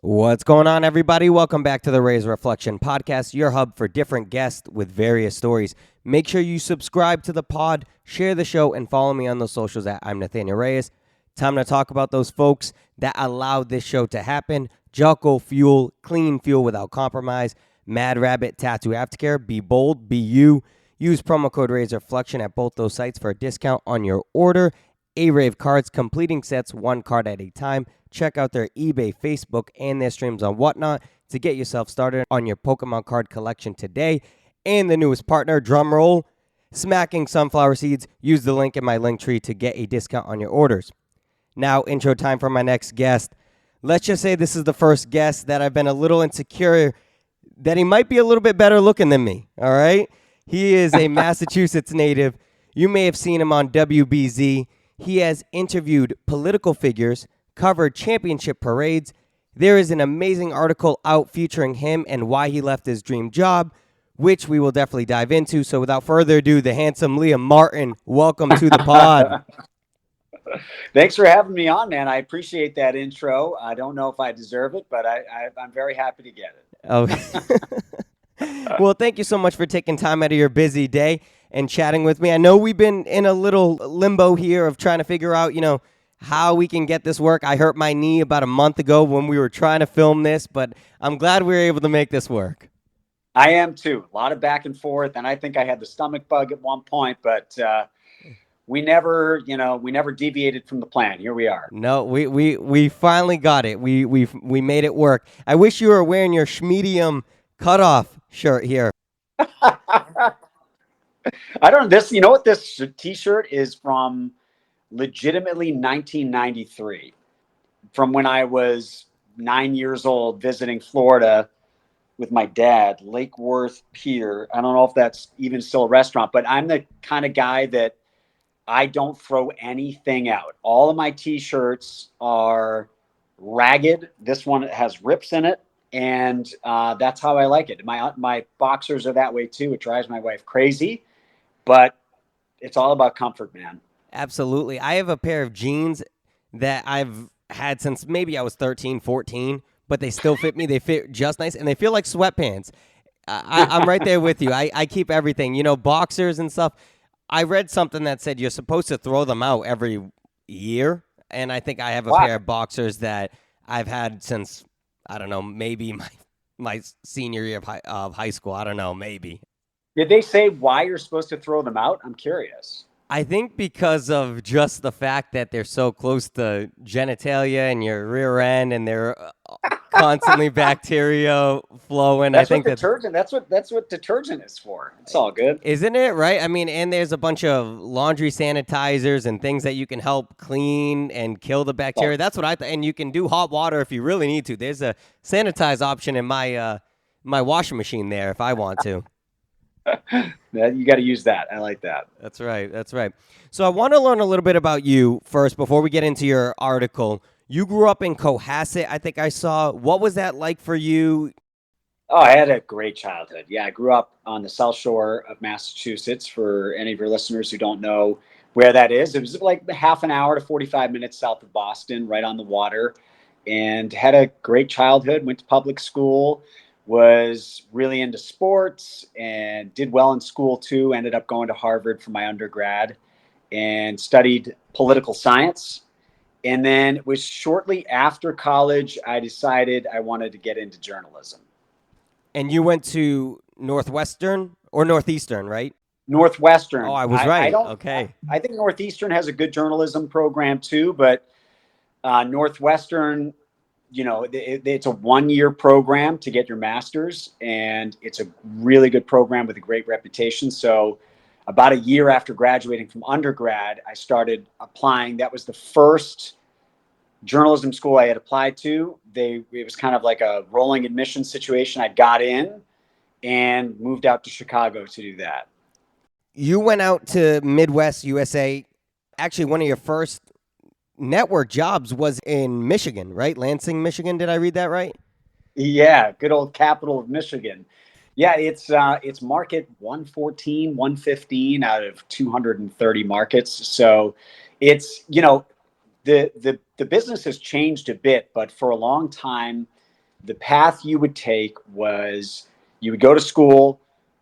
What's going on, everybody? Welcome back to the Reyes Reflection Podcast, your hub for different guests with various stories. Make sure you subscribe to the pod, share the show, and follow me on the socials at I'm Nathanael Reyes. Time to talk about those folks that allowed this show to happen. Jocko Fuel, clean fuel without compromise. Mad Rabbit Tattoo Aftercare. Be bold, be you. Use promo code Reyes Reflection at both those sites for a discount on your order. ARAVE cards, completing sets one card at a time. Check out their eBay, Facebook, and their streams on Whatnot to get yourself started on your Pokemon card collection today. And the newest partner, drumroll, SMACKIN Sunflower Seeds. Use the link in my link tree to get a discount on your orders. Now, intro time for my next guest. Let's just say this is the first guest that I've been a little insecure that he might be a little bit better looking than me, all right? He is a Massachusetts native. You may have seen him on WBZ. He has interviewed political figures, covered championship parades. There is an amazing article out featuring him and why he left his dream job, which we will definitely dive into. So without further ado, the handsome Liam Martin, welcome to the pod. Thanks for having me on, man. I appreciate that intro. I don't know if I deserve it, but I'm very happy to get it. Okay. Well, thank you so much for taking time out of your busy day and chatting with me. I know we've been in a little limbo here of trying to figure out, how we can get this work. I hurt my knee about a month ago when we were trying to film this, but I'm glad we were able to make this work. I am too. A lot of back and forth, and I think I had the stomach bug at one point, but we never deviated from the plan. Here we are. No, we finally got it. We made it work. I wish you were wearing your Schmedium cutoff shirt here. I don't know this. You know what this T-shirt is from? Legitimately 1993, from when I was 9 years old visiting Florida with my dad, Lake Worth Pier. I don't know if that's even still a restaurant, but I'm the kind of guy that I don't throw anything out. All of my T-shirts are ragged. This one has rips in it, and that's how I like it. My boxers are that way too. It drives my wife crazy, but it's all about comfort, man. Absolutely. I have a pair of jeans that I've had since maybe I was 13, 14, but they still fit me. They fit just nice, and they feel like sweatpants. I'm right there with you. I keep everything, boxers and stuff. I read something that said you're supposed to throw them out every year, and I think I have a pair of boxers that I've had since, I don't know, maybe my senior year of high school. I don't know, maybe. Did they say why you're supposed to throw them out? I'm curious. I think because of just the fact that they're so close to genitalia and your rear end, and they're constantly bacteria flowing. That's what detergent. That's what detergent is for. It's all good, isn't it? Right? I mean, and there's a bunch of laundry sanitizers and things that you can help clean and kill the bacteria. That's what I thought. And you can do hot water if you really need to. There's a sanitize option in my my washing machine there if I want to. You got to use that. I like that. That's right. That's right. So I want to learn a little bit about you first before we get into your article. You grew up in Cohasset, I think I saw. What was that like for you? Oh, I had a great childhood. Yeah, I grew up on the South Shore of Massachusetts. For any of your listeners who don't know where that is, it was like half an hour to 45 minutes south of Boston, right on the water, and had a great childhood. Went to public school. Was really into sports and did well in school too. Ended up going to Harvard for my undergrad and studied political science. And then it was shortly after college, I decided I wanted to get into journalism. And you went to Northwestern or Northeastern, right? Northwestern. Oh, I was right. Okay. I think Northeastern has a good journalism program too, but Northwestern, it's a 1-year program to get your master's, and it's a really good program with a great reputation. So about a year after graduating from undergrad, I started applying. That was the first journalism school I had applied to. It was kind of like a rolling admission situation. I got in and moved out to Chicago to do that. You went out to Midwest USA. Actually, one of your first network jobs was in Michigan, right? Lansing, Michigan. Did I read that right? Yeah, good old capital of Michigan. Yeah, it's market 114, 115 out of 230 markets. So it's, the business has changed a bit, but for a long time, the path you would take was you would go to school,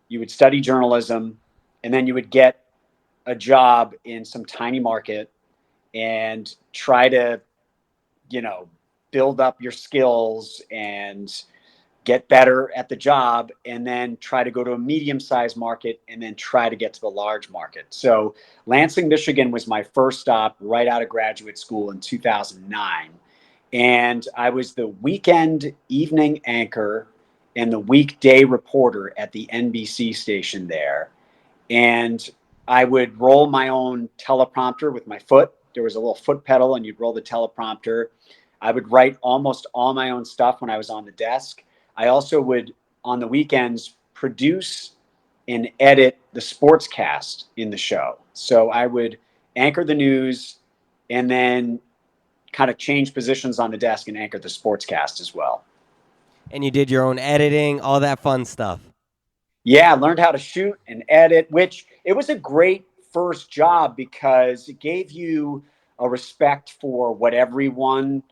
you would study journalism, and then you would get a job in some tiny market and try to, you know, build up your skills and get better at the job, and then try to go to a medium-sized market and then try to get to the large market. So Lansing, Michigan was my first stop right out of graduate school in 2009. And I was the weekend evening anchor and the weekday reporter at the NBC station there. And I would roll my own teleprompter with my foot. There was a little foot pedal, and you'd roll the teleprompter. I would write almost all my own stuff when I was on the desk. I also would, on the weekends, produce and edit the sportscast in the show. So I would anchor the news and then kind of change positions on the desk and anchor the sportscast as well. And you did your own editing, all that fun stuff. Yeah, I learned how to shoot and edit, which it was a great first job because it gave you a respect for what everyone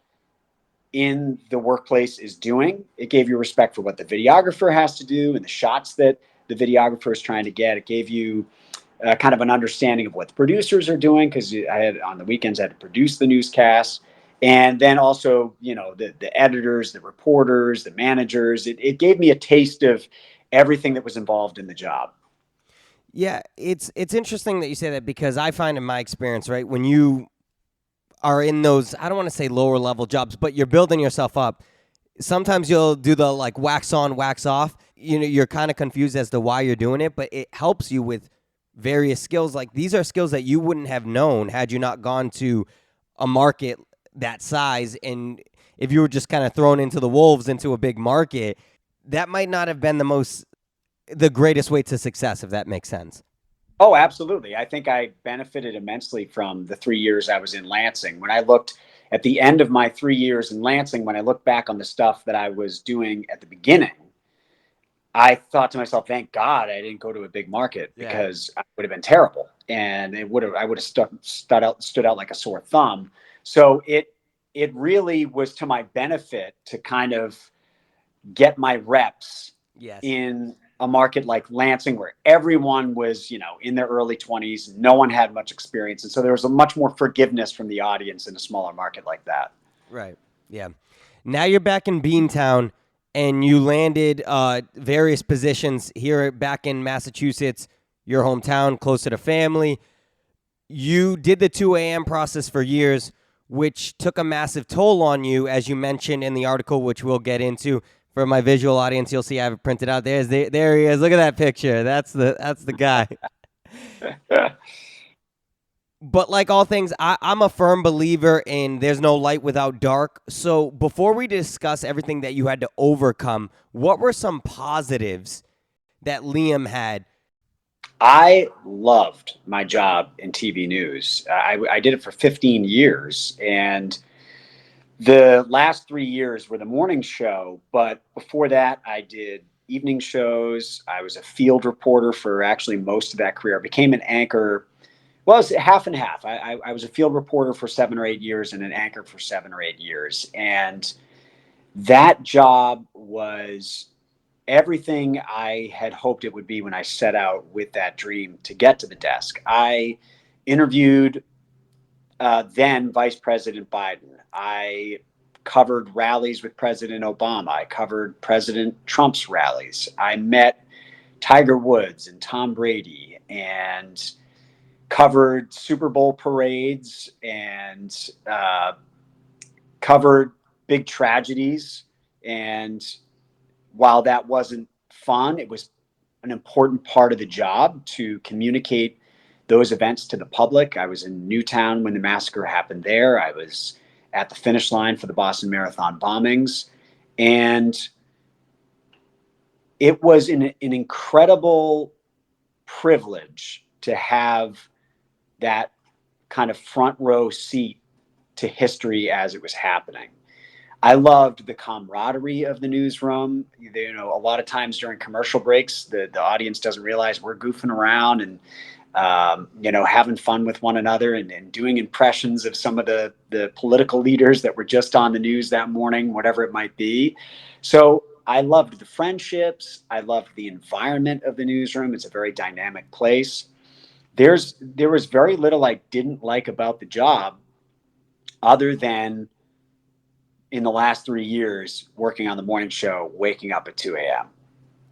in the workplace is doing. It gave you respect for what the videographer has to do and the shots that the videographer is trying to get. It gave you kind of an understanding of what the producers are doing, because I had on the weekends I had to produce the newscast, and then also, you know, the editors, the reporters, the managers. It gave me a taste of everything that was involved in the job. Yeah, it's interesting that you say that, because I find in my experience, right, when you are in those, I don't want to say lower level jobs, but you're building yourself up, sometimes you'll do the like wax on, wax off. You know, you're kind of confused as to why you're doing it, but it helps you with various skills. Like, these are skills that you wouldn't have known had you not gone to a market that size. And if you were just kind of thrown into the wolves into a big market, that might not have been the greatest way to success, if that makes sense. Oh, absolutely. I think I benefited immensely from the 3 years I was in Lansing. When I looked at the end of my 3 years in Lansing, when I look back on the stuff that I was doing at the beginning, I thought to myself, thank God I didn't go to a big market, Yeah. because I would have been terrible, and I would have stood out like a sore thumb. So it really was to my benefit to kind of get my reps Yes. in a market like Lansing, where everyone was, you know, in their early 20s. No one had much experience. And so there was a much more forgiveness from the audience in a smaller market like that. Right. Yeah. Now you're back in Beantown, and you landed various positions here back in Massachusetts, your hometown, closer to family. You did the 2 a.m. process for years, which took a massive toll on you, as you mentioned in the article, which we'll get into. For my visual audience, you'll see I have it printed out. There he is. Look at that picture. That's the guy. But like all things, I'm a firm believer in there's no light without dark. So before we discuss everything that you had to overcome, what were some positives that Liam had? I loved my job in TV news. I did it for 15 years, and the last 3 years were the morning show. But before that, I did evening shows. I was a field reporter for actually most of that career. I became an anchor. Well, it's half and half. I was a field reporter for 7 or 8 years and an anchor for 7 or 8 years. And that job was everything I had hoped it would be when I set out with that dream to get to the desk. I interviewed then Vice President Biden. I covered rallies with President Obama. I covered President Trump's rallies. I met Tiger Woods and Tom Brady, and covered Super Bowl parades, and covered big tragedies. And while that wasn't fun, it was an important part of the job to communicate those events to the public. I was in Newtown when the massacre happened there. I was at the finish line for the Boston Marathon bombings. And it was an incredible privilege to have that kind of front row seat to history as it was happening. I loved the camaraderie of the newsroom. You know, a lot of times during commercial breaks, the audience doesn't realize we're goofing around, and having fun with one another and doing impressions of some of the political leaders that were just on the news that morning, whatever it might be. So I loved the friendships. I loved the environment of the newsroom. It's a very dynamic place. There was very little I didn't like about the job, other than in the last 3 years working on the morning show, waking up at 2 a.m.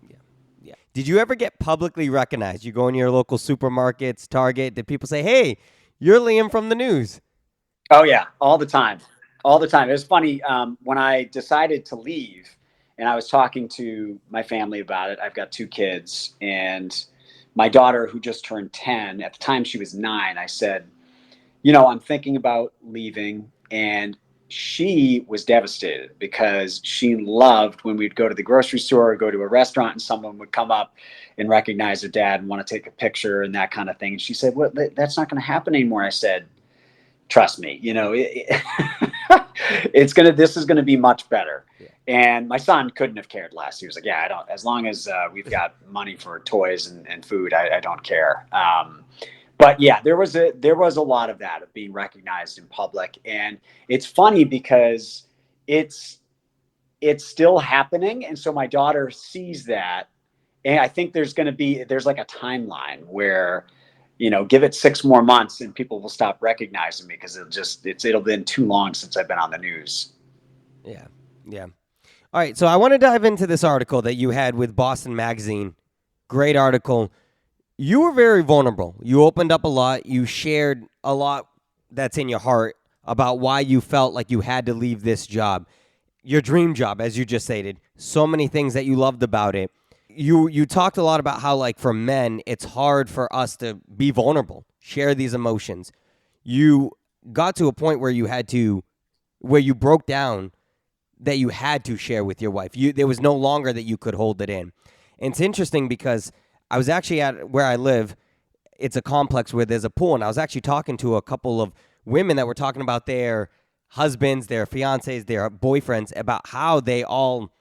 Yeah. Yeah. Did you ever get publicly recognized? You go in your local supermarkets, Target, did people say, "Hey, you're Liam from the news"? Oh yeah, all the time, all the time. It was funny when I decided to leave, and I was talking to my family about it. I've got 2 kids, and my daughter, who just turned 10, at the time she was 9. I said, I'm thinking about leaving, and she was devastated because she loved when we'd go to the grocery store or go to a restaurant and someone would come up and recognize her dad and want to take a picture and that kind of thing. And she said, "Well, that's not going to happen anymore." I said, "Trust me, this is gonna be much better." Yeah. And my son couldn't have cared less. He was like, "Yeah, I don't. As long as we've got money for toys and food, I don't care." But yeah, there was a lot of that, of being recognized in public, and it's funny because it's it's still happening, and so my daughter sees that, and I think there's like a timeline where, give it 6 more months and people will stop recognizing me because it'll been too long since I've been on the news. Yeah. Yeah. All right, so I want to dive into this article that you had with Boston Magazine. Great article. You were very vulnerable. You opened up a lot. You shared a lot that's in your heart about why you felt like you had to leave this job, your dream job, as you just stated. So many things that you loved about it. You talked a lot about how, like, for men, it's hard for us to be vulnerable, share these emotions. You got to a point where where you broke down, that you had to share with your wife. There was no longer that you could hold it in. And it's interesting because I was actually at where I live. It's a complex where there's a pool, and I was actually talking to a couple of women that were talking about their husbands, their fiancés, their boyfriends, about how they all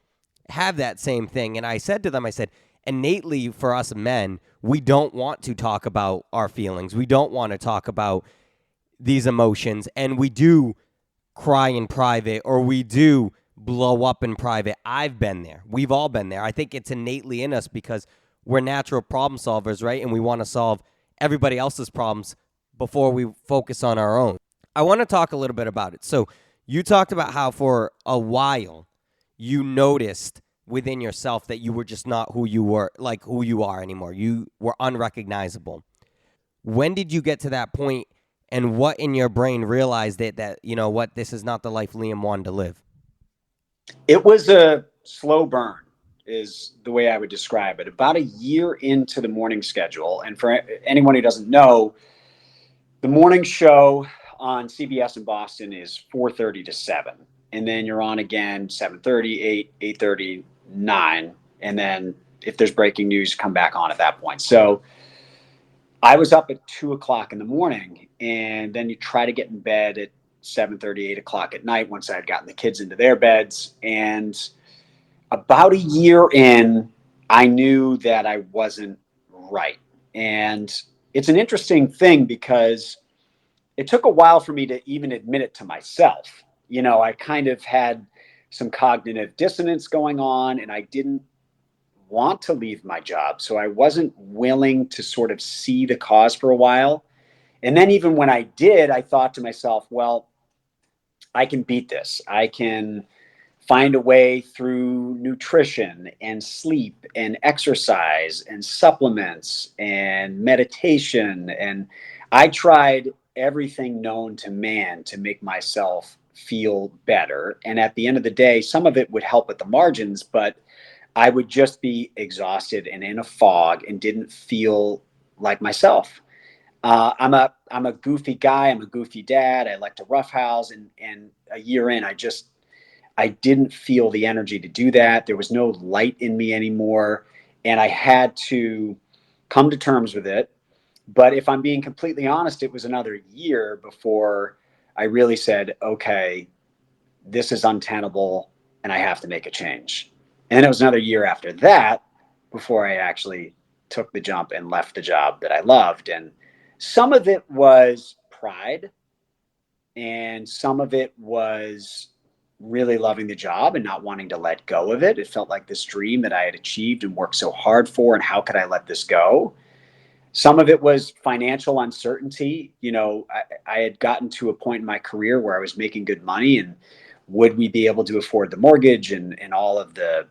have that same thing. And I said to them, I said, innately for us men, we don't want to talk about our feelings. We don't want to talk about these emotions, and we do cry in private, or we do blow up in private. I've been there. We've all been there. I think it's innately in us because we're natural problem solvers, right? And we want to solve everybody else's problems before we focus on our own. I want to talk a little bit about it. So you talked about how for a while you noticed within yourself that you were just not who you were, like who you are anymore. You were unrecognizable. When did you get to that point, and what in your brain realized that you know what, this is not the life Liam wanted to live? It was a slow burn, is the way I would describe it. About a year into the morning schedule, and for anyone who doesn't know, the morning show on CBS in Boston is 4:30 to 7, and then you're on again 7:30, 8, 8:30, 9, and then if there's breaking news, come back on at that point. So I was up at 2 o'clock in the morning, and then you try to get in bed at 7:30, 8 o'clock at night once I had gotten the kids into their beds. And about a year in, I knew that I wasn't right. And it's an interesting thing because it took a while for me to even admit it to myself. I kind of had some cognitive dissonance going on, and I didn't want to leave my job. So I wasn't willing to sort of see the cause for a while. And then even when I did, I thought to myself, well, I can beat this. I can find a way through nutrition and sleep and exercise and supplements and meditation. And I tried everything known to man to make myself feel better. And at the end of the day, some of it would help at the margins, but I would just be exhausted and in a fog and didn't feel like myself. I'm a goofy guy. I'm a goofy dad. I like to roughhouse, and a year in, I didn't feel the energy to do that. There was no light in me anymore, and I had to come to terms with it. But if I'm being completely honest, it was another year before I really said, okay, this is untenable, and I have to make a change. And then it was another year after that before I actually took the jump and left the job that I loved. And some of it was pride, and some of it was really loving the job and not wanting to let go of it. It felt like this dream that I had achieved and worked so hard for, and how could I let this go? Some of it was financial uncertainty. I had gotten to a point in my career where I was making good money, and would we be able to afford the mortgage and all of the,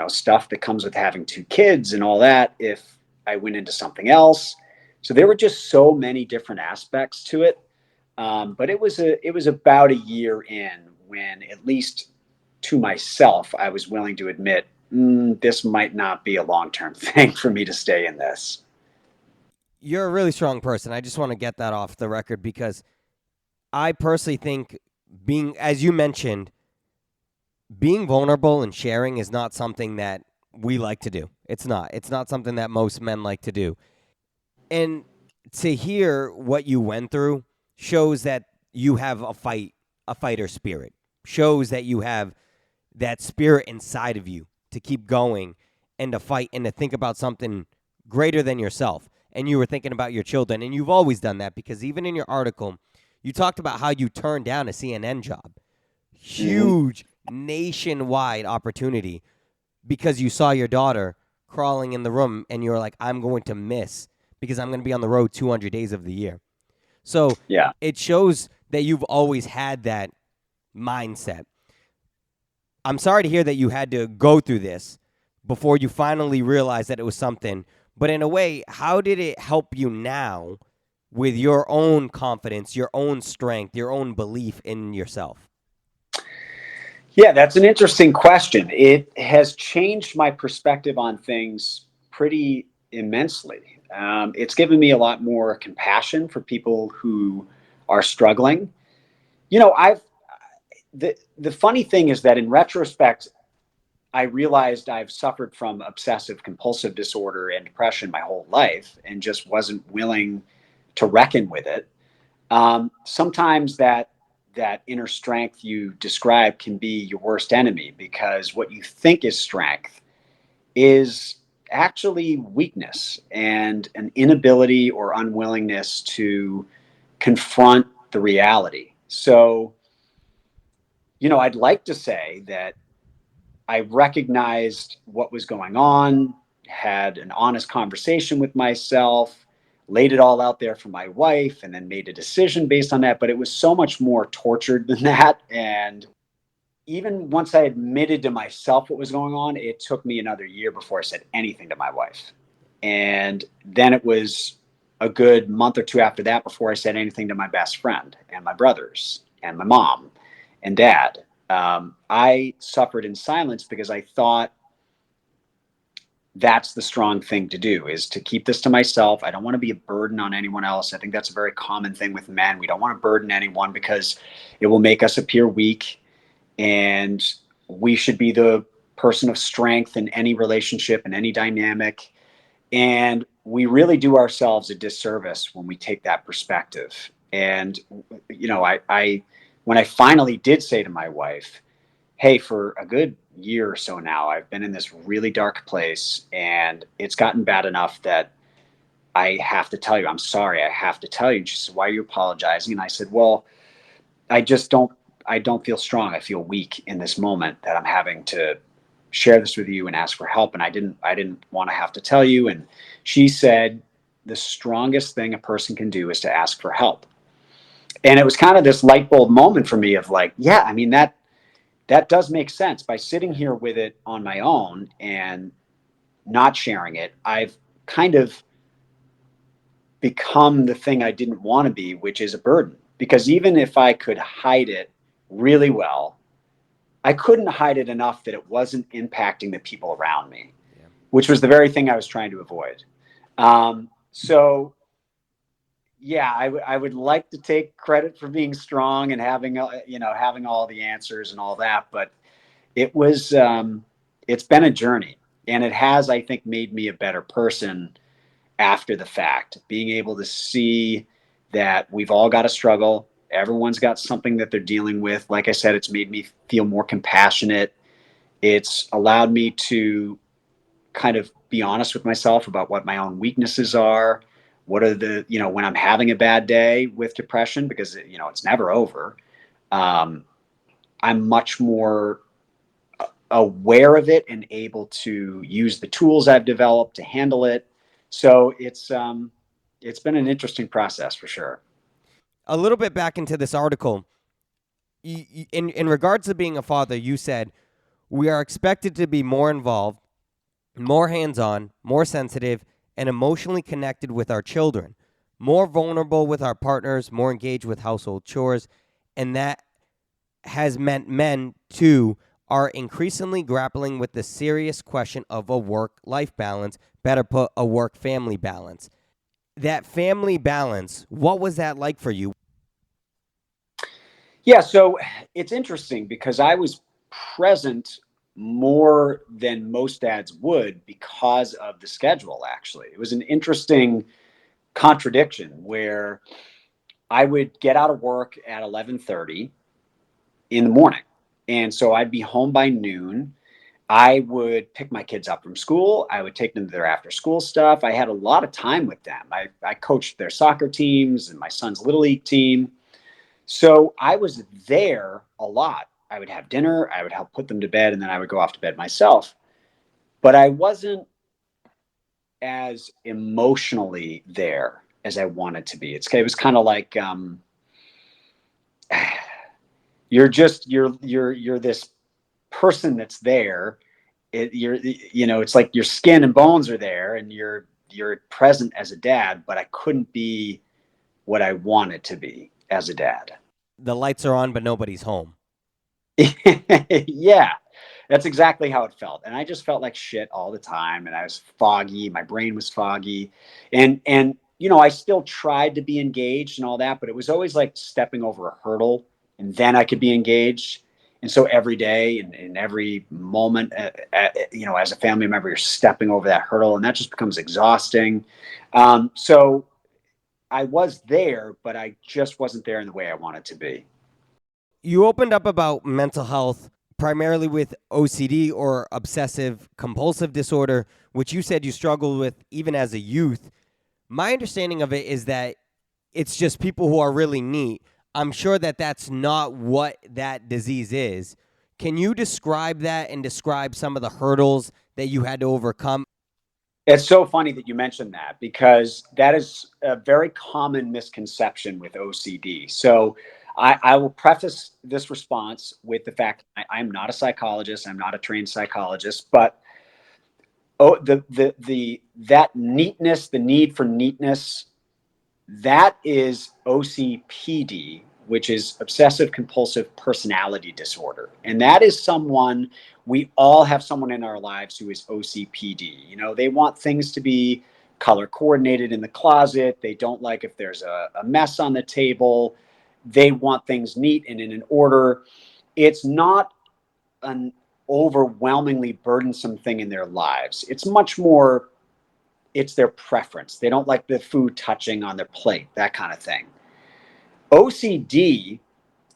stuff that comes with having two kids and all that if I went into something else. So there were just so many different aspects to it. But it was about a year in when, at least to myself, I was willing to admit, this might not be a long-term thing for me to stay in this. You're a really strong person. I just want to get that off the record because I personally think being, as you mentioned, being vulnerable and sharing is not something that we like to do. It's not. It's not something that most men like to do. And to hear what you went through shows that you have a fighter spirit. Shows that you have that spirit inside of you to keep going and to fight and to think about something greater than yourself. And you were thinking about your children, and you've always done that because even in your article, you talked about how you turned down a CNN job. Huge nationwide opportunity because you saw your daughter crawling in the room and you were like, I'm going to miss because I'm going to be on the road 200 days of the year. So Yeah. it shows that you've always had that mindset. I'm sorry to hear that you had to go through this before you finally realized that it was something. But in a way, how did it help you now with your own confidence, your own strength, your own belief in yourself? Yeah, that's an interesting question. It has changed my perspective on things pretty immensely. It's given me a lot more compassion for people who are struggling. I've the funny thing is that in retrospect, I realized I've suffered from obsessive compulsive disorder and depression my whole life, and just wasn't willing to reckon with it. Sometimes that inner strength you describe can be your worst enemy, because what you think is strength is actually weakness and an inability or unwillingness to confront the reality. So, I'd like to say that I recognized what was going on, had an honest conversation with myself, laid it all out there for my wife, and then made a decision based on that. But it was so much more tortured than that. And even once I admitted to myself what was going on, it took me another year before I said anything to my wife. And then it was a good month or two after that before I said anything to my best friend and my brothers and my mom and dad. I suffered in silence because I thought that's the strong thing to do, is to keep this to myself. I don't want to be a burden on anyone else. I think that's a very common thing with men. We don't want to burden anyone because it will make us appear weak, and we should be the person of strength in any relationship and any dynamic. And we really do ourselves a disservice when we take that perspective. And I when I finally did say to my wife, hey, for a good year or so now, I've been in this really dark place, and it's gotten bad enough that I have to tell you, I'm sorry, I have to tell you. And she said, why are you apologizing? And I said, well, I just I don't feel strong. I feel weak in this moment that I'm having to share this with you and ask for help. And I didn't want to have to tell you. And she said, the strongest thing a person can do is to ask for help. And it was kind of this light bulb moment for me of like, yeah, I mean, that does make sense. By sitting here with it on my own and not sharing it, I've kind of become the thing I didn't want to be, which is a burden. Because even if I could hide it really well, I couldn't hide it enough that it wasn't impacting the people around me, Yeah. which was the very thing I was trying to avoid. So yeah, I would like to take credit for being strong and having having all the answers and all that, but it was it's been a journey, and it has, I think, made me a better person after the fact, being able to see that we've all got a struggle, everyone's got something that they're dealing with. Like I said, it's made me feel more compassionate. It's allowed me to kind of be honest with myself about what my own weaknesses are. What are the, when I'm having a bad day with depression, because, it's never over. I'm much more aware of it and able to use the tools I've developed to handle it. So it's been an interesting process for sure. A little bit back into this article, in regards to being a father, you said we are expected to be more involved, more hands-on, more sensitive, and emotionally connected with our children, more vulnerable with our partners, more engaged with household chores, and that has meant men, too, are increasingly grappling with the serious question of a work-life balance, better put, a work-family balance. That family balance, what was that like for you? Yeah, so it's interesting because I was present more than most dads would because of the schedule, actually. It was an interesting contradiction where I would get out of work at 11:30 in the morning. And so I'd be home by noon. I would pick my kids up from school. I would take them to their after school stuff. I had a lot of time with them. I coached their soccer teams and my son's little league team. So I was there a lot. I would have dinner, I would help put them to bed, and then I would go off to bed myself. But I wasn't as emotionally there as I wanted to be. It was kind of like you're this person that's there. It's like your skin and bones are there, and you're present as a dad. But I couldn't be what I wanted to be as a dad. The lights are on, but nobody's home. Yeah, that's exactly how it felt. And I just felt like shit all the time. And I was foggy. My brain was foggy. And I still tried to be engaged and all that, but it was always like stepping over a hurdle and then I could be engaged. And so every day and in every moment, as a family member, you're stepping over that hurdle and that just becomes exhausting. So I was there, but I just wasn't there in the way I wanted to be. You opened up about mental health primarily with OCD or obsessive compulsive disorder, which you said you struggled with even as a youth. My understanding of it is that it's just people who are really neat. I'm sure that that's not what that disease is. Can you describe that and describe some of the hurdles that you had to overcome? It's so funny that you mentioned that because that is a very common misconception with OCD. So I will preface this response with the fact I'm not a psychologist. I'm not a trained psychologist, but that neatness, the need for neatness, that is OCPD, which is obsessive compulsive personality disorder. And that is someone, we all have someone in our lives who is OCPD. They want things to be color coordinated in the closet. They don't like if there's a mess on the table. They want things neat and in an order. It's not an overwhelmingly burdensome thing in their lives. It's much more, it's their preference. They don't like the food touching on their plate, that kind of thing. OCD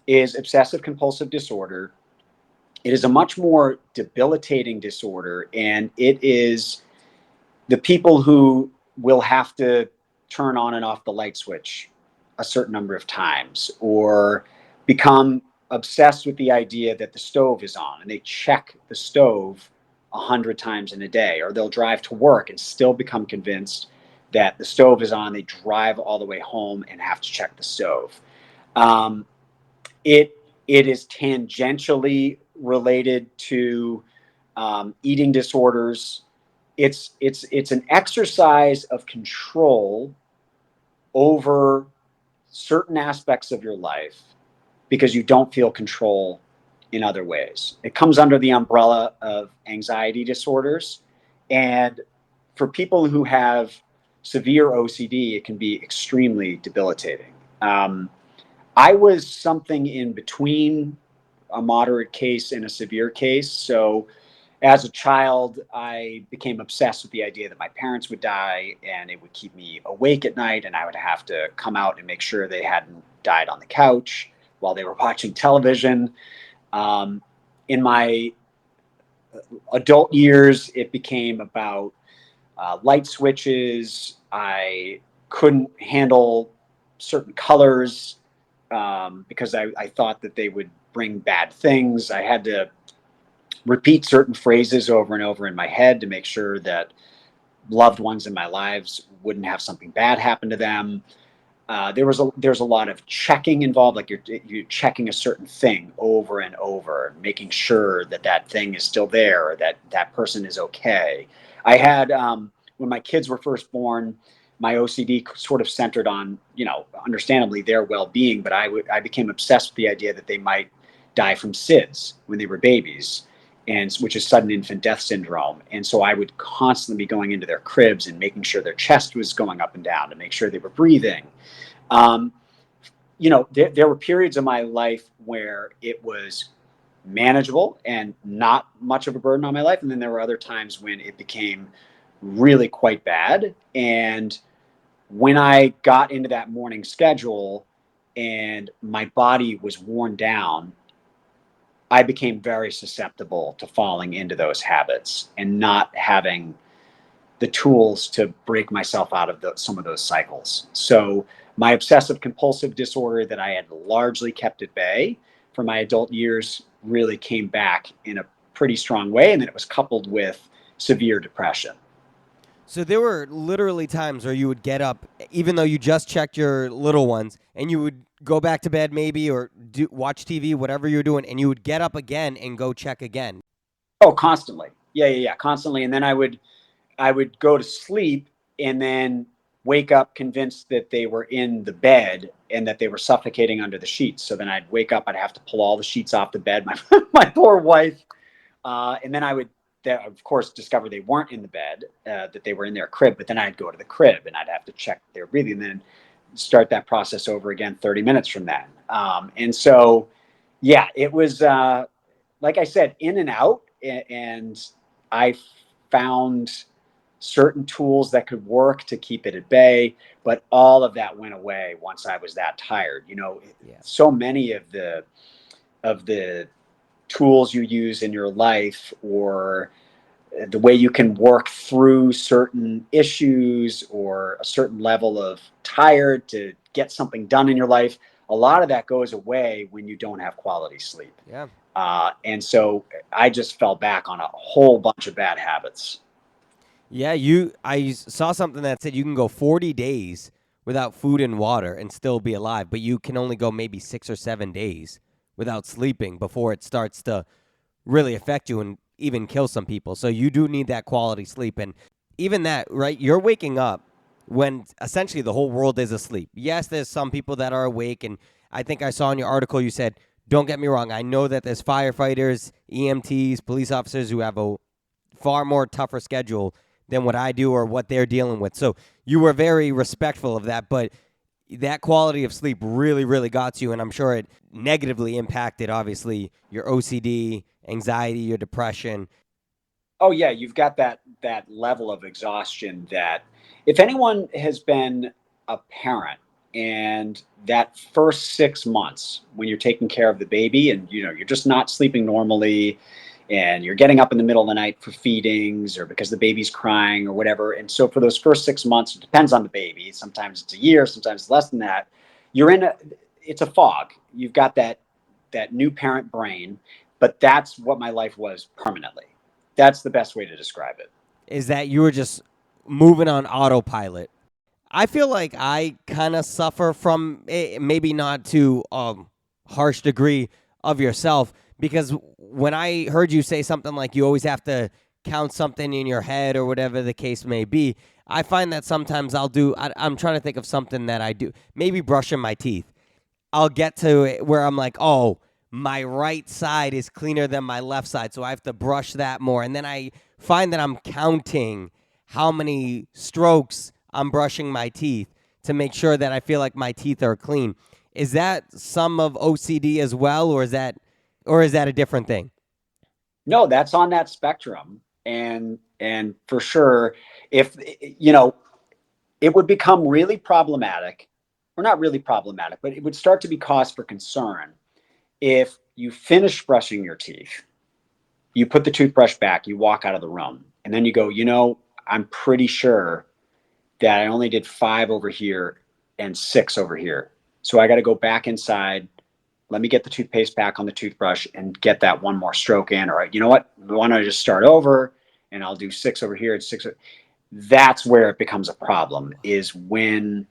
is obsessive compulsive disorder. It is a much more debilitating disorder, and it is the people who will have to turn on and off the light switch a certain number of times or become obsessed with the idea that the stove is on and they check the stove 100 times in a day, or they'll drive to work and still become convinced that the stove is on. They drive all the way home and have to check the stove. Um, it it is tangentially related to eating disorders. It's an exercise of control over certain aspects of your life because you don't feel control in other ways. It comes under the umbrella of anxiety disorders. And for people who have severe OCD, it can be extremely debilitating. I was something in between a moderate case and a severe case. So as a child, I became obsessed with the idea that my parents would die and it would keep me awake at night, and I would have to come out and make sure they hadn't died on the couch while they were watching television. In my adult years, it became about light switches. I couldn't handle certain colors because I thought that they would bring bad things. I had to repeat certain phrases over and over in my head to make sure that loved ones in my lives wouldn't have something bad happen to them. There's a lot of checking involved, like you're checking a certain thing over and over, making sure that that thing is still there, or that that person is okay. I had when my kids were first born, my OCD sort of centered on, understandably their well-being, but I became obsessed with the idea that they might die from SIDS when they were babies, and which is sudden infant death syndrome. And so I would constantly be going into their cribs and making sure their chest was going up and down to make sure they were breathing. Um, there were periods of my life where it was manageable and not much of a burden on my life. And then there were other times when it became really quite bad. And when I got into that morning schedule and my body was worn down, I became very susceptible to falling into those habits and not having the tools to break myself out of some of those cycles. So my obsessive compulsive disorder that I had largely kept at bay for my adult years really came back in a pretty strong way. And then it was coupled with severe depression. So there were literally times where you would get up, even though you just checked your little ones, and you would go back to bed maybe or watch TV, whatever you're doing, and you would get up again and go check again. Oh, constantly. Yeah, constantly. And then I would go to sleep and then wake up convinced that they were in the bed and that they were suffocating under the sheets. So then I'd wake up, I'd have to pull all the sheets off the bed, my poor wife. And then I would, of course, discover they weren't in the bed, that they were in their crib. But then I'd go to the crib and I'd have to check their breathing and then start that process over again 30 minutes from then. And so, yeah, it was, like I said, in and out. And I found certain tools that could work to keep it at bay, but all of that went away once I was that tired. So many of the tools you use in your life, or the way you can work through certain issues or a certain level of tired to get something done in your life, a lot of that goes away when you don't have quality sleep. Yeah. And so I just fell back on a whole bunch of bad habits. Yeah, I saw something that said you can go 40 days without food and water and still be alive, but you can only go maybe 6 or 7 days without sleeping before it starts to really affect you and even kill some people. So you do need that quality sleep. And even that, right? You're waking up when essentially the whole world is asleep. Yes, there's some people that are awake. And I think I saw in your article you said, don't get me wrong, I know that there's firefighters, EMTs, police officers who have a far more tougher schedule than what I do or what they're dealing with. So you were very respectful of that, but that quality of sleep really, really got to you, and I'm sure it negatively impacted, obviously, your OCD, anxiety, your depression. Oh yeah, you've got that level of exhaustion that if anyone has been a parent, and that first 6 months when you're taking care of the baby and you're just not sleeping normally, and you're getting up in the middle of the night for feedings or because the baby's crying or whatever. And so for those first 6 months, it depends on the baby. Sometimes it's a year, sometimes it's less than that. It's a fog. You've got that new parent brain, but that's what my life was permanently. That's the best way to describe it. Is that you were just moving on autopilot. I feel like I kind of suffer from it, maybe not to a harsh degree of yourself, because when I heard you say something like you always have to count something in your head or whatever the case may be, I find that sometimes I'm trying to think of something that I do, maybe brushing my teeth. I'll get to it where I'm like, oh, my right side is cleaner than my left side, so I have to brush that more. And then I find that I'm counting how many strokes I'm brushing my teeth to make sure that I feel like my teeth are clean. Is that some of OCD as well, or is that a different thing? No, that's on that spectrum. And for sure, if it would become really problematic, or not really problematic, but it would start to be cause for concern if you finish brushing your teeth, you put the toothbrush back, you walk out of the room, and then you go, I'm pretty sure that I only did 5 over here and 6 over here. So I got to go back inside. Let me get the toothpaste back on the toothbrush and get that one more stroke in. Or, you know what? Why don't I just start over and I'll do 6 over here and 6. That's where it becomes a problem, is when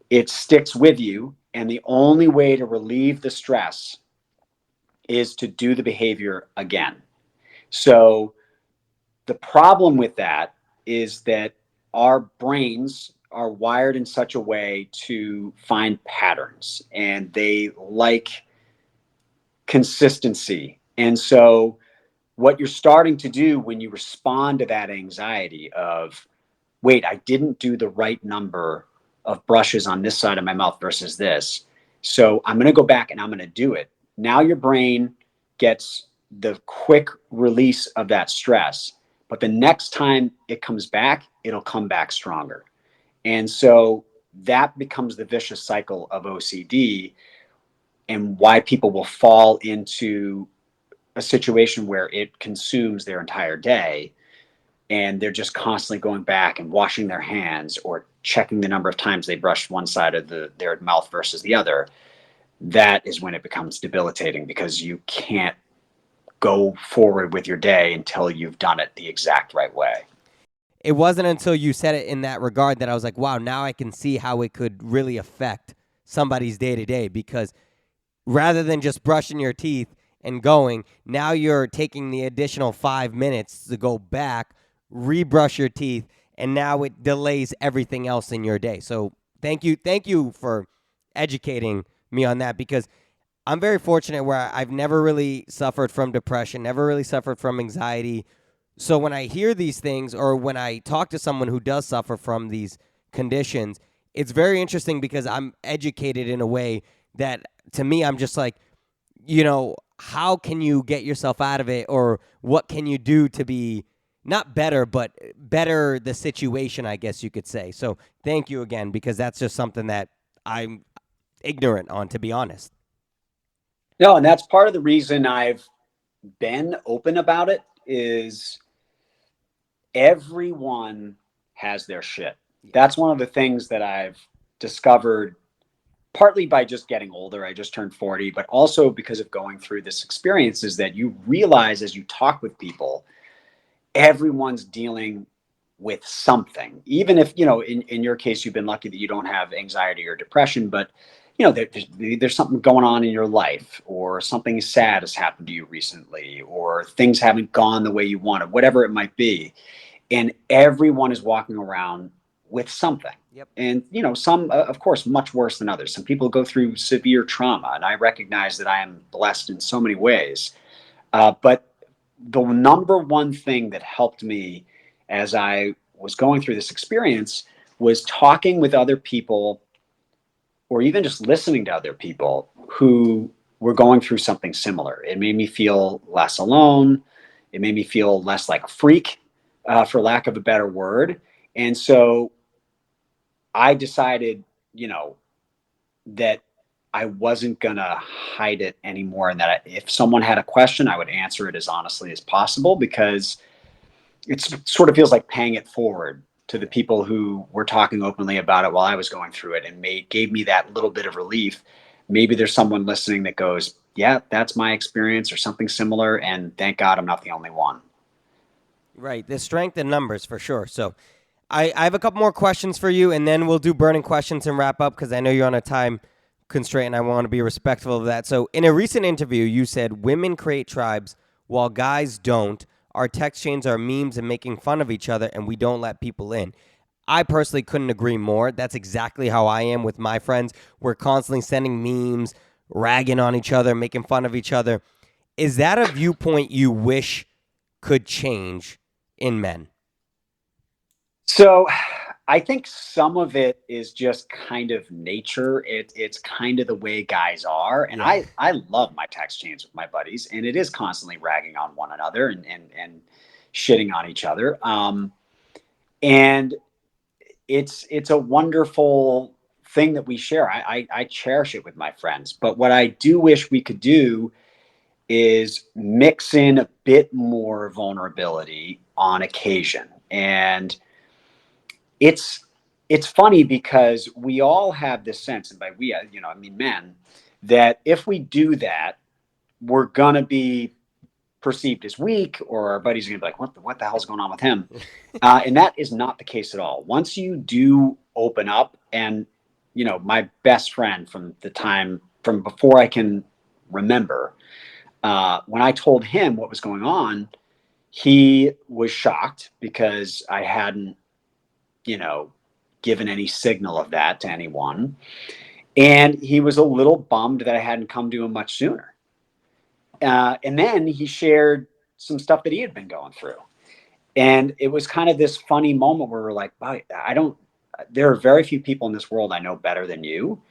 it sticks with you. And the only way to relieve the stress is to do the behavior again. So the problem with that is that our brains are wired in such a way to find patterns, and they like consistency. And so what you're starting to do when you respond to that anxiety of, wait, I didn't do the right number of brushes on this side of my mouth versus this, so I'm going to go back and I'm going to do it. Now your brain gets the quick release of that stress, but the next time it comes back, it'll come back stronger. And so that becomes the vicious cycle of OCD, and why people will fall into a situation where it consumes their entire day, and they're just constantly going back and washing their hands or checking the number of times they brushed one side of their mouth versus the other. That is when it becomes debilitating, because you can't go forward with your day until you've done it the exact right way. It wasn't until you said it in that regard that I was like, wow, now I can see how it could really affect somebody's day-to-day, because rather than just brushing your teeth and going, now you're taking the additional 5 minutes to go back, rebrush your teeth, and now it delays everything else in your day. So thank you for educating me on that, because I'm very fortunate where I've never really suffered from depression, never really suffered from anxiety. So when I hear these things, or when I talk to someone who does suffer from these conditions, it's very interesting, because I'm educated in a way that, to me, I'm just like, how can you get yourself out of it, or what can you do to be not better, but better the situation, I guess you could say. So thank you again, because that's just something that I'm ignorant on, to be honest. No, and that's part of the reason I've been open about it, is everyone has their shit. That's one of the things that I've discovered, partly by just getting older. I just turned 40, but also because of going through this experience, is that you realize as you talk with people, everyone's dealing with something. Even if, in your case, you've been lucky that you don't have anxiety or depression, but there's something going on in your life, or something sad has happened to you recently, or things haven't gone the way you wanted, whatever it might be. And everyone is walking around with something. Yep. And, some, of course, much worse than others. Some people go through severe trauma, and I recognize that I am blessed in so many ways. But the number one thing that helped me as I was going through this experience was talking with other people, or even just listening to other people who were going through something similar. It made me feel less alone. It made me feel less like a freak, for lack of a better word. And so I decided, that I wasn't going to hide it anymore. And that if someone had a question, I would answer it as honestly as possible, because it sort of feels like paying it forward to the people who were talking openly about it while I was going through it, and gave me that little bit of relief. Maybe there's someone listening that goes, yeah, that's my experience, or something similar. And thank God I'm not the only one. Right. There's strength in numbers, for sure. So I have a couple more questions for you, and then we'll do burning questions and wrap up, because I know you're on a time constraint, and I want to be respectful of that. So in a recent interview, you said women create tribes while guys don't. Our text chains are memes and making fun of each other, and we don't let people in. I personally couldn't agree more. That's exactly how I am with my friends. We're constantly sending memes, ragging on each other, making fun of each other. Is that a viewpoint you wish could change in men? So I think some of it is just kind of nature. It's kind of the way guys are. And Yeah. I love my text chains with my buddies, and it is constantly ragging on one another, and shitting on each other. And it's a wonderful thing that we share. I cherish it with my friends. But what I do wish we could do is mix in a bit more vulnerability on occasion. And it's funny because we all have this sense, and by we, I mean men, that if we do that, we're gonna be perceived as weak, or our buddies are gonna be like, what the hell's going on with him? And that is not the case at all. Once you do open up, and my best friend from the time from before I can remember, when I told him what was going on, he was shocked because I hadn't, you know, given any signal of that to anyone. And he was a little bummed that I hadn't come to him much sooner. And then he shared some stuff that he had been going through. And it was kind of this funny moment where we're like, wow, there are very few people in this world I know better than you.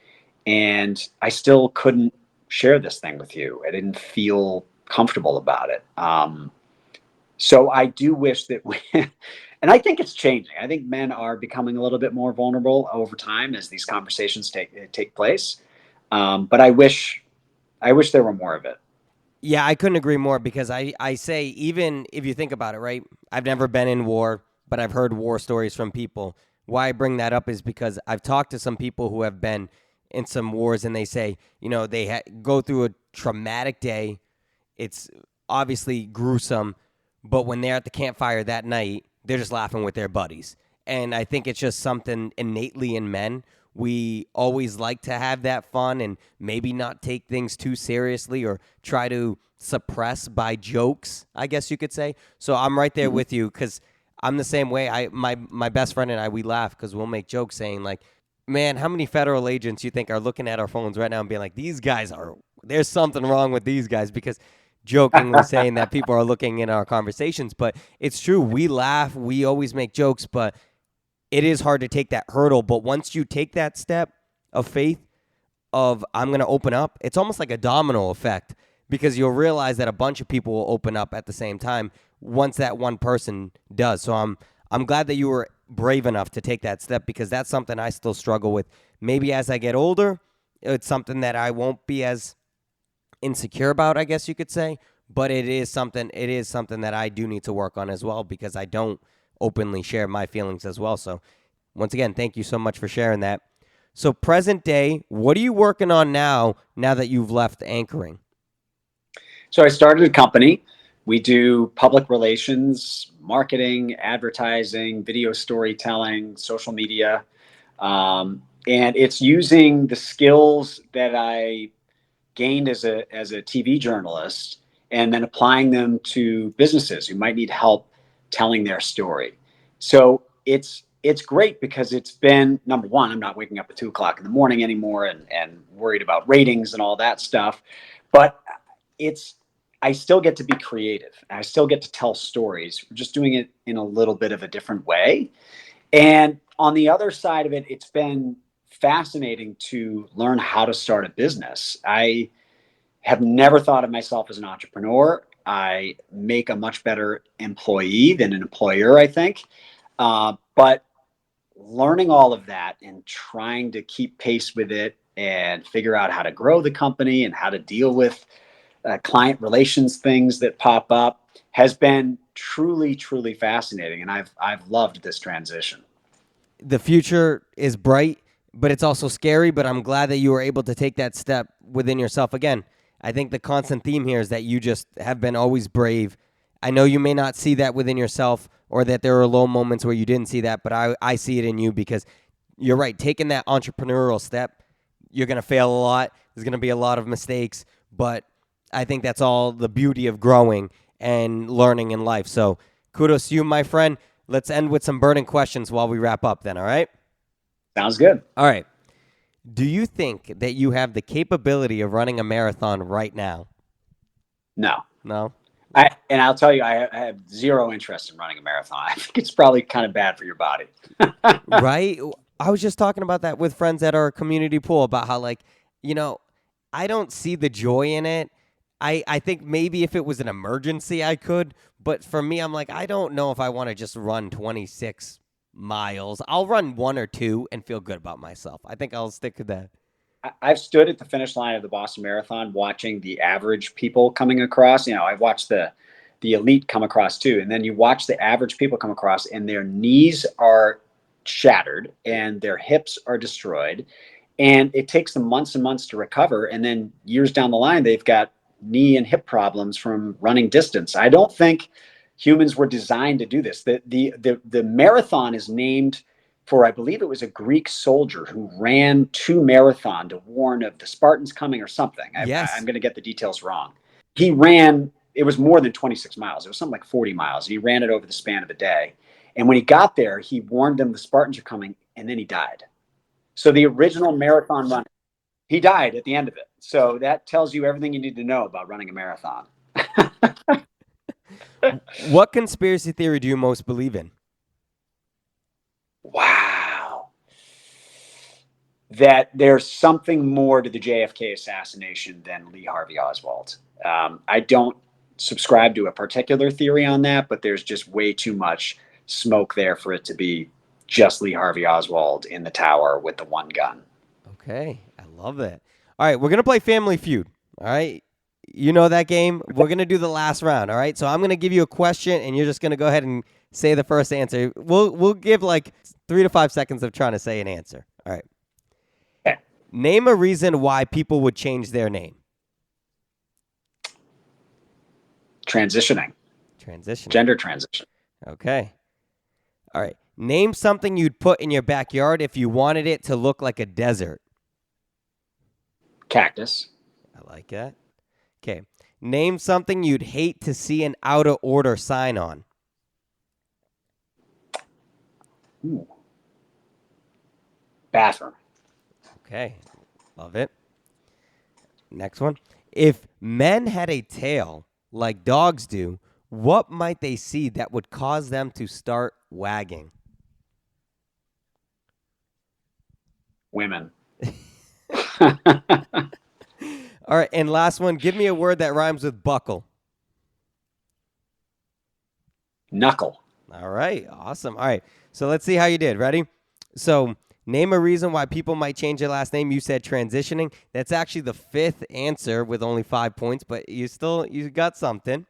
And I still couldn't share this thing with you. I didn't feel comfortable about it. So I do wish that we, and I think it's changing. I think men are becoming a little bit more vulnerable over time as these conversations take place. But I wish there were more of it. Yeah, I couldn't agree more because I say, even if you think about it, right? I've never been in war, but I've heard war stories from people. Why I bring that up is because I've talked to some people who have been in some wars, and they say, they go through a traumatic day. It's obviously gruesome, but when they're at the campfire that night, they're just laughing with their buddies. And I think it's just something innately in men. We always like to have that fun and maybe not take things too seriously or try to suppress by jokes, I guess you could say. So I'm right there with you because I'm the same way. My best friend and I, we laugh because we'll make jokes saying like, man, how many federal agents you think are looking at our phones right now and being like, there's something wrong with these guys, because jokingly saying that people are looking in our conversations. But it's true. We laugh. We always make jokes, but it is hard to take that hurdle. But once you take that step of faith of I'm going to open up, it's almost like a domino effect, because you'll realize that a bunch of people will open up at the same time once that one person does. So I'm glad that you were brave enough to take that step, because that's something I still struggle with. Maybe as I get older, it's something that I won't be as insecure about, I guess you could say, but it is something that I do need to work on as well, because I don't openly share my feelings as well. So once again, thank you so much for sharing that. So present day, what are you working on now that you've left anchoring? So I started a company. We do public relations, marketing, advertising, video storytelling, social media. And it's using the skills that I gained as a TV journalist, and then applying them to businesses who might need help telling their story. So it's great because it's been, number one, I'm not waking up at 2 o'clock in the morning anymore and worried about ratings and all that stuff. But it's I still get to be creative. I still get to tell stories. We're just doing it in a little bit of a different way. And on the other side of it, it's been fascinating to learn how to start a business. I have never thought of myself as an entrepreneur. I make a much better employee than an employer, I think. But learning all of that and trying to keep pace with it and figure out how to grow the company and how to deal with client relations things that pop up has been truly, truly fascinating. And I've loved this transition. The future is bright, but it's also scary, but I'm glad that you were able to take that step within yourself. Again, I think the constant theme here is that you just have been always brave. I know you may not see that within yourself, or that there are low moments where you didn't see that, but I see it in you, because you're right. Taking that entrepreneurial step, you're going to fail a lot. There's going to be a lot of mistakes, but I think that's all the beauty of growing and learning in life. So kudos to you, my friend. Let's end with some burning questions while we wrap up then, all right? Sounds good. All right. Do you think that you have the capability of running a marathon right now? No. No? And I'll tell you, I have zero interest in running a marathon. I think it's probably kind of bad for your body. Right? I was just talking about that with friends at our community pool about how, like, I don't see the joy in it. I think maybe if it was an emergency, I could. But for me, I'm like, I don't know if I want to just run 26 miles. I'll run one or two and feel good about myself. I think I'll stick to that. I've stood at the finish line of the Boston Marathon watching the average people coming across. I watched the the elite come across too. And then you watch the average people come across and their knees are shattered and their hips are destroyed. And it takes them months and months to recover. And then years down the line, they've got knee and hip problems from running distance. I don't think humans were designed to do this. The marathon is named for, I believe it was a Greek soldier who ran 2 marathon to warn of the Spartans coming or something. Yes. I'm going to get the details wrong. He ran, it was more than 26 miles. It was something like 40 miles. And he ran it over the span of a day. And when he got there, he warned them the Spartans are coming, and then he died. So the original marathon runner, he died at the end of it. So that tells you everything you need to know about running a marathon. What conspiracy theory do you most believe in? Wow. That there's something more to the JFK assassination than Lee Harvey Oswald. I don't subscribe to a particular theory on that, but there's just way too much smoke there for it to be just Lee Harvey Oswald in the tower with the one gun. Okay, I love that. All right, we're going to play Family Feud, all right? You know that game? We're going to do the last round, all right? So I'm going to give you a question, and you're just going to go ahead and say the first answer. We'll give like 3 to 5 seconds of trying to say an answer, all right? Okay. Name a reason why people would change their name. Transitioning. Gender transition. Okay. All right. Name something you'd put in your backyard if you wanted it to look like a desert. Cactus. I like that. Okay. Name something you'd hate to see an out of order sign on. Ooh. Bathroom. Okay. Love it. Next one. If men had a tail like dogs do, what might they see that would cause them to start wagging? Women. All right, and last one. Give me a word that rhymes with buckle. Knuckle. All right, awesome. All right, so let's see how you did. Ready? So name a reason why people might change their last name. You said transitioning. That's actually the 5th answer with only 5 points, but you got something.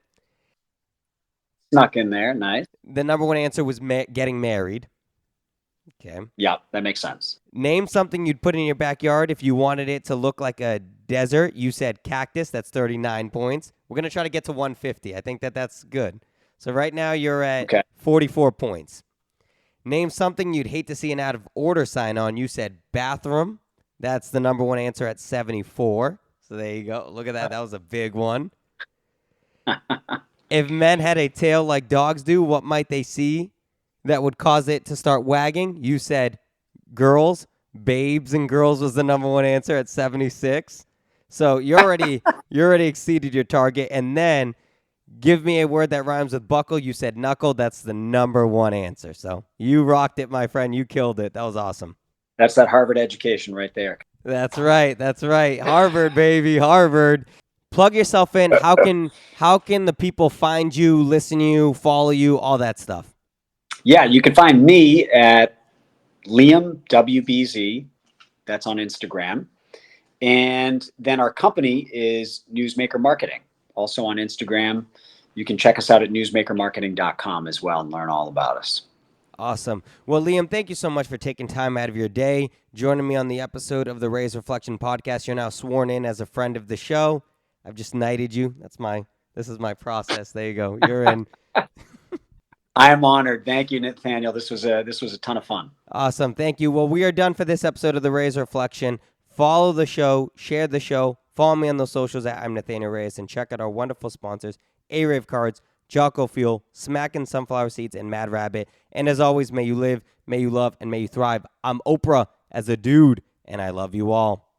Snuck in there. Nice. The number 1 answer was getting married. Okay. Yeah, that makes sense. Name something you'd put in your backyard if you wanted it to look like a desert. You said cactus. That's 39 points. We're going to try to get to 150. I think that's good. So right now you're at 44 points. Name something you'd hate to see an out of order sign on. You said bathroom. That's the number 1 answer at 74. So there you go. Look at that. That was a big one. If men had a tail like dogs do, what might they see that would cause it to start wagging? You said girls. Babes and girls was the number 1 answer at 76. So you already exceeded your target. And then give me a word that rhymes with buckle. You said knuckle. That's the number 1 answer. So you rocked it, my friend. You killed it. That was awesome. That's that Harvard education right there. That's right. That's right. Harvard, baby. Harvard. Plug yourself in. How can the people find you, listen to you, follow you, all that stuff? Yeah, you can find me at Liam WBZ. That's on Instagram. And then our company is Newsmaker Marketing, also on Instagram. You can check us out at newsmakermarketing.com as well and learn all about us. Awesome. Well, Liam, thank you so much for taking time out of your day, joining me on the episode of the Reyes Reflection Podcast. You're now sworn in as a friend of the show. I've just knighted you. This is my process. There you go. You're in. I am honored. Thank you, Nathanael. This was a ton of fun. Awesome. Thank you. Well, we are done for this episode of the Reyes Reflection. Follow the show, share the show, follow me on the socials at I'm Nathanael Reyes, and check out our wonderful sponsors, ARAVE Cards, Jocko Fuel, SMACKIN Sunflower Seeds, and Mad Rabbit. And as always, may you live, may you love, and may you thrive. I'm Oprah as a dude, and I love you all.